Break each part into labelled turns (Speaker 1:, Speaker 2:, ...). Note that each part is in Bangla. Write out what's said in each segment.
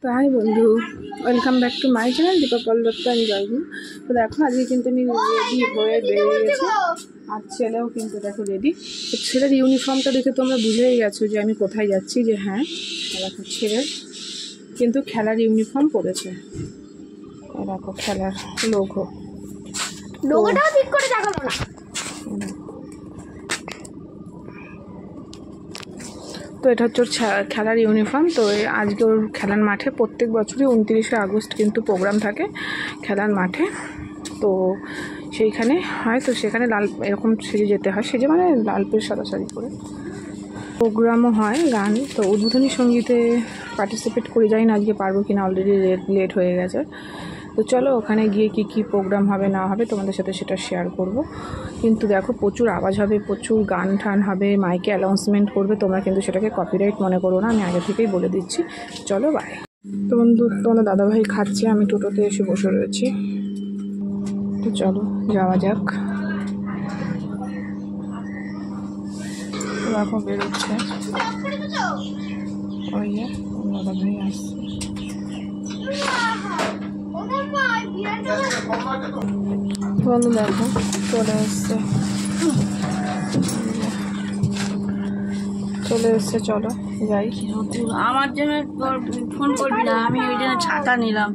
Speaker 1: তো হাই বন্ধু, welcome back to my channel Dipa পল্লবতা আমি জয়গুরু। তো দেখো আজকে কিন্তু আমি রেডি হয়ে বেরিয়ে গেছি, আর ছেলেও কিন্তু দেখো রেডি। তো ছেলের ইউনিফর্মটা দেখে তোমরা বুঝেই গেছো যে আমি কোথায় যাচ্ছি। যে হ্যাঁ, দেখো ছেলের কিন্তু খেলার ইউনিফর্ম পরেছে, দেখো খেলার লোগোটাও ঠিক করে দেখাবো না। তো এটা হচ্ছে ওর খেলার ইউনিফর্ম। তো আজকে ওর খেলার মাঠে প্রত্যেক বছরই 29শে আগস্ট কিন্তু প্রোগ্রাম থাকে খেলার মাঠে। তো সেইখানে হয়, তো সেখানে লাল এরকম সেজে যেতে হয়, সেজে মানে লাল পের সাদা শাড়ি পরে প্রোগ্রামও হয়, গান। তো উদ্বোধনী সঙ্গীতে পার্টিসিপেট করে যাই না, আজকে পারবো কিনা, অলরেডি লেট হয়ে গেছে। তো চলো ওখানে গিয়ে কি প্রোগ্রাম হবে না হবে তোমাদের সাথে সেটা শেয়ার করব। কিন্তু দেখো প্রচুর আওয়াজ হবে, প্রচুর গান টান হবে, মাইকে অ্যানাউন্সমেন্ট করবে, তোমরা কিন্তু সেটাকে কপিরাইট মনে করো না, আমি আগে থেকেই বলে দিচ্ছি। চলো বাই। তো বন্ধু, তোমাদের দাদাভাই খাচ্ছে, আমি টোটোতে এসে বসে রয়েছি। তো চলো যাওয়া যাক। এখন বেরোচ্ছে, ওই যে দাদাভাই আসছে। বন্ধু দেখো চলে এসছে, চলো যাই।
Speaker 2: আমার জন্য ফোন করবি না, আমি ওই জন্য ছাতা নিলাম।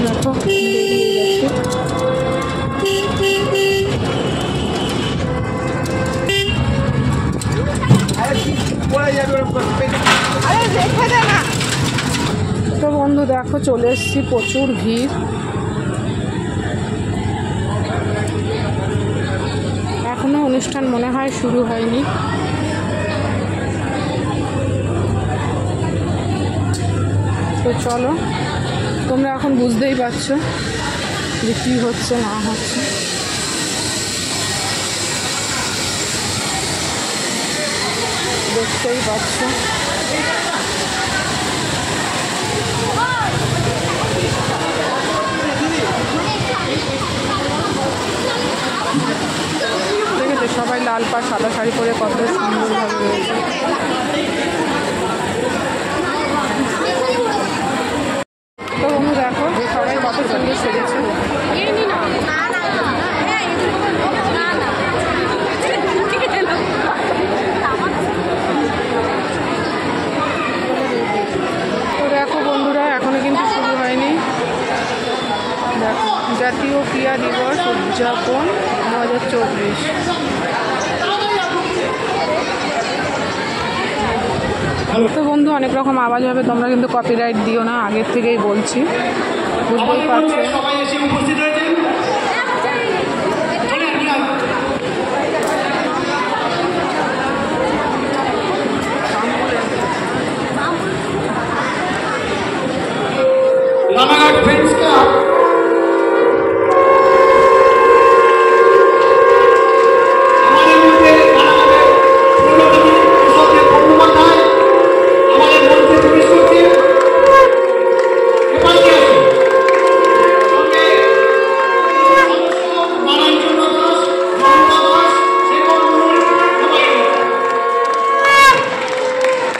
Speaker 1: দেখো বেরিয়ে গেছে। তো বন্ধু দেখো চলে এসছি, প্রচুর ভিড়। এখনো অনুষ্ঠান মনে হয় শুরু হয়নি। তো চলো, তোমরা এখন বুঝতেই পারছো যে কী হচ্ছে না হচ্ছে। দেখতেই পাচ্ছ। দেখেছো সবাই লাল পা সাদা শাড়ি পরে কত সুন্দরভাবে রয়েছে। তো বন্ধু দেখো সবাই কত সুন্দর সেজেছে। তো দেখো বন্ধুরা, এখনো কিন্তু শুরু হয়নি। দেখো জাতীয় ক্রীড়া দিবস উদযাপন 2024। তো বন্ধু অনেক রকম আওয়াজ হবে, তোমরা কিন্তু কপিরাইট দিও না, আগের থেকেই বলছি, বুঝতেই পারছো।
Speaker 3: রানাঘাট ফ্রেন্ডস ক্লাব আমাদের মধ্যে আমাদের মধ্যে প্রবেশ করছে।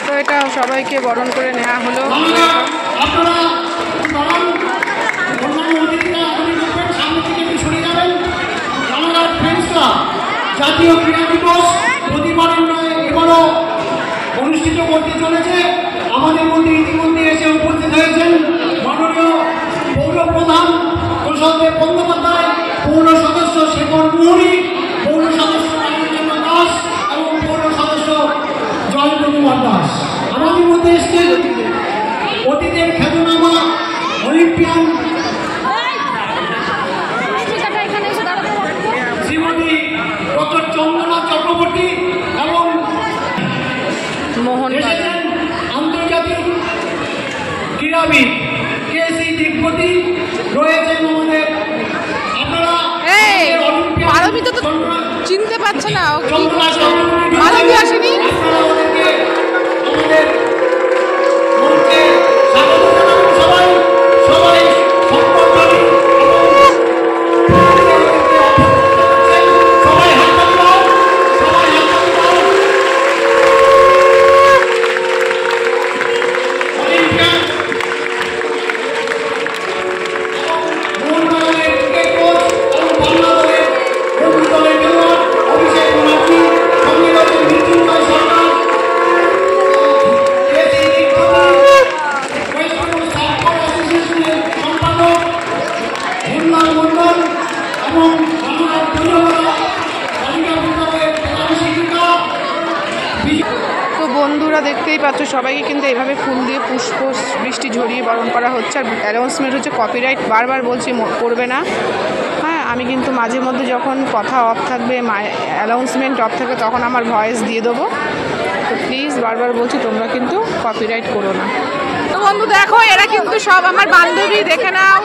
Speaker 1: তো এটা সবাইকে বরণ করে নেওয়া হলো। জাতীয় ক্রীড়া দিবস প্রতিবারের নয়, এবারও অনুষ্ঠিত করতে চলেছে। আমাদের মধ্যে ইতিমধ্যে এসে উপস্থিত হয়েছেন মাননীয় পৌর প্রধান প্রসাদ বন্দ্যোপাধ্যায়, পৌর সদস্য শেখর মুহুরী, পৌর সদস্য রাজেন্দ্র দাস এবং পৌর সদস্য জয়ন্ত কুমার দাস। আমাদের মধ্যে এসে অতীতের খ্যাতনামা অলিম্পিয়ান শ্রীমতী ডক্টর চন্দ্রনাথ চক্রবর্তী এবং মোহন
Speaker 3: আন্তর্জাতিক ক্রীড়াবিদ কেসি দিগপতি রয়েছেন আমাদের। আপনারা
Speaker 1: পারমি তো চিনতে পারছে না, পারমি আসেনি।
Speaker 3: আমাদের মঞ্চে স্বাগত জানাবেন সবাই সবাই সম্পর্কী সবাই হাততালি দাও, সবাই হাততালি দাও। অলিম্পিয়ান
Speaker 1: বন্ধুরা দেখতেই পাচ্ছ সবাইকে কিন্তু এইভাবে ফুল দিয়ে পুষ্প বৃষ্টি ঝরিয়ে বরণ করা হচ্ছে। আর অ্যানাউন্সমেন্ট হচ্ছে কপিরাইট, বারবার বলছি করবে না। হ্যাঁ, আমি কিন্তু মাঝে মধ্যে যখন কথা অফ থাকবে, অ্যানাউন্সমেন্ট অফ থাকবে, তখন আমার ভয়েস দিয়ে দেবো। তো প্লিজ বারবার বলছি তোমরা কিন্তু কপিরাইট করো না। তো বন্ধু দেখো, এরা কিন্তু সব আমার বান্ধবী, দেখে নাও।